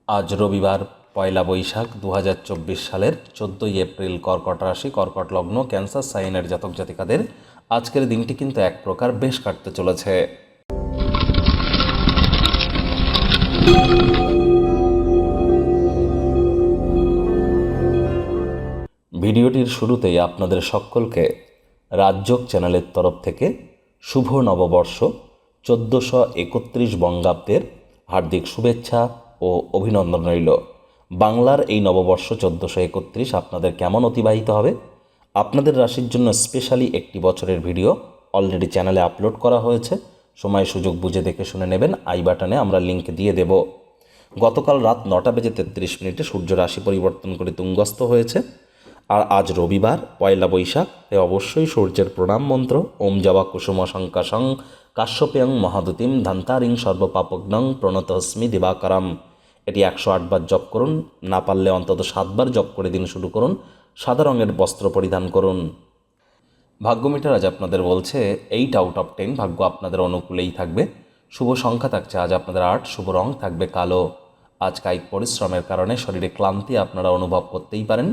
আজ রবিবার পয়লা বৈশাখ 2024 সালের 14ই এপ্রিল। কর্কট রাশি, কর্কট লগ্ন, ক্যান্সার সাইনের জাতক জাতিকাদের আজকের দিনটি কিন্তু এক প্রকার বেশ কাটতে চলেছে। ভিডিওটির শুরুতেই আপনাদের সকলকে রাজযোগ চ্যানেলের তরফ থেকে শুভ নববর্ষ 1431 বঙ্গাব্দের হার্দিক শুভেচ্ছা ও অভিনন্দন রইল। বাংলার এই নববর্ষ 1431 আপনাদের কেমন অতিবাহিত হবে, আপনাদের রাশির জন্য স্পেশালি একটি বছরের ভিডিও অলরেডি চ্যানেলে আপলোড করা হয়েছে। সময় সুযোগ বুঝে দেখে শুনে নেবেন। আই বাটনে আমরা লিঙ্ক দিয়ে দেব। গতকাল রাত 9:33 সূর্য রাশি পরিবর্তন করে তুঙ্গস্থ হয়েছে। আর আজ রবিবার পয়লা বৈশাখ, তাই অবশ্যই সূর্যের প্রণাম মন্ত্র ওম জবা কুসুম শঙ্কাশং কাশ্যপেয়ং মহাদুতিম ধান্তারিং সর্বপাপগ্নং প্রণতস্মি দিবাকরম, এটি 108 বার জপ করুন। না পারলে অন্তত 7 বার জপ করে দিন শুরু করুন। সাদা রঙের বস্ত্র পরিধান করুন। ভাগ্য মিটার আজ আপনাদের বলছে 8 আউট অফ 10, ভাগ্য আপনাদের অনুকূলেই থাকবে। শুভ সংখ্যা থাকছে আজ আপনাদের 8, শুভ রং থাকবে কালো। আজ কায়িক পরিশ্রমের কারণে শরীরে ক্লান্তি আপনারা অনুভব করতেই পারেন।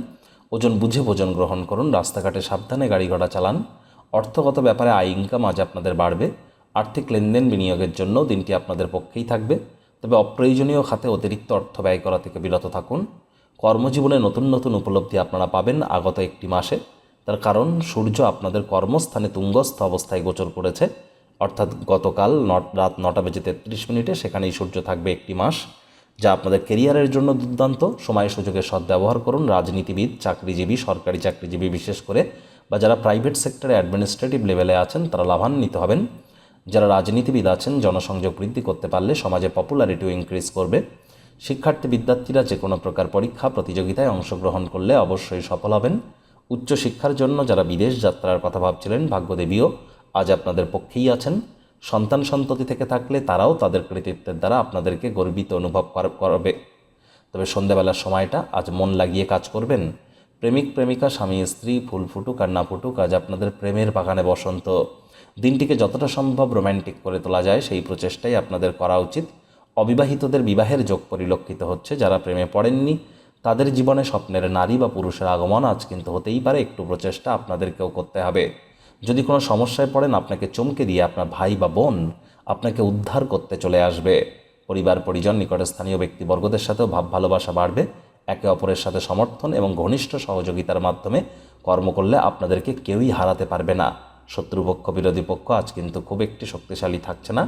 ওজন বুঝে ভোজন গ্রহণ করুন। রাস্তাঘাটে সাবধানে গাড়ি ঘোড়া চালান। অর্থগত ব্যাপারে আয় ইনকাম আজ আপনাদের বাড়বে। আর্থিক লেনদেন বিনিয়োগের জন্য দিনটি আপনাদের পক্ষেই থাকবে। তবে অপ্রয়োজনীয় খাতে অতিরিক্ত অর্থ ব্যয় করা থেকে বিরত থাকুন। কর্মজীবনে নতুন নতুন উপলব্ধি আপনারা পাবেন আগত একটি মাসে। তার কারণ সূর্য আপনাদের কর্মস্থানে তুঙ্গস্থ অবস্থায় গোচর করেছে, অর্থাৎ গতকাল রাত 9:33 সেখানেই সূর্য থাকবে একটি মাস, যা আপনাদের কেরিয়ারের জন্য দুর্দান্ত। সময় সুযোগের সদ্ব্যবহার করুন। রাজনীতিবিদ, চাকরিজীবী, সরকারি চাকরিজীবী বিশেষ করে, বা যারা প্রাইভেট সেক্টরে অ্যাডমিনিস্ট্রেটিভ লেভেলে আছেন তারা লাভান্বিত হবেন। যারা রাজনীতিবিদ আছেন জনসংযোগ বৃদ্ধি করতে পারলে সমাজে পপুলারিটিও ইনক্রিজ করবে। শিক্ষার্থী বিদ্যার্থীরা যে কোনো প্রকার পরীক্ষা প্রতিযোগিতায় অংশগ্রহণ করলে অবশ্যই সফল হবেন। উচ্চশিক্ষার জন্য যারা বিদেশ যাত্রার কথা ভাবছিলেন, ভাগ্যদেবীও আজ আপনাদের পক্ষেই আছেন। সন্তান সন্ততি থেকে থাকলে তারাও তাদের কৃতিত্বের দ্বারা আপনাদেরকে গর্বিত অনুভব করবে। তবে সন্ধ্যাবেলার সময়টা আজ মন লাগিয়ে কাজ করবেন। প্রেমিক প্রেমিকা, স্বামী স্ত্রী, ফুল ফুটুক আর না ফুটুক, আজ আপনাদের প্রেমের বাগানে বসন্ত। দিনটিকে যতটা সম্ভব রোম্যান্টিক করে তোলা যায় সেই প্রচেষ্টাই আপনাদের করা উচিত। অবিবাহিতদের বিবাহের যোগ পরিলক্ষিত হচ্ছে। যারা প্রেমে পড়েননি তাদের জীবনে স্বপ্নের নারী বা পুরুষের আগমন আজ কিন্তু হতেই পারে। একটু প্রচেষ্টা আপনাদেরকেও করতে হবে। যদি কোনো সমস্যায় পড়েন আপনাকে চমকে দিয়ে আপনার ভাই বা বোন আপনাকে উদ্ধার করতে চলে আসবে। পরিবার পরিজন, নিকটস্থানীয় ব্যক্তিবর্গদের সাথেও ভাব ভালোবাসা বাড়বে। একে অপরের সাথে সমর্থন এবং ঘনিষ্ঠ সহযোগিতার মাধ্যমে কর্ম করলে আপনাদেরকে কেউই হারাতে পারবে না। শত্রুপক্ষ, বিরোধী পক্ষ আজ কিন্তু খুব একটি শক্তিশালী থাকছে না।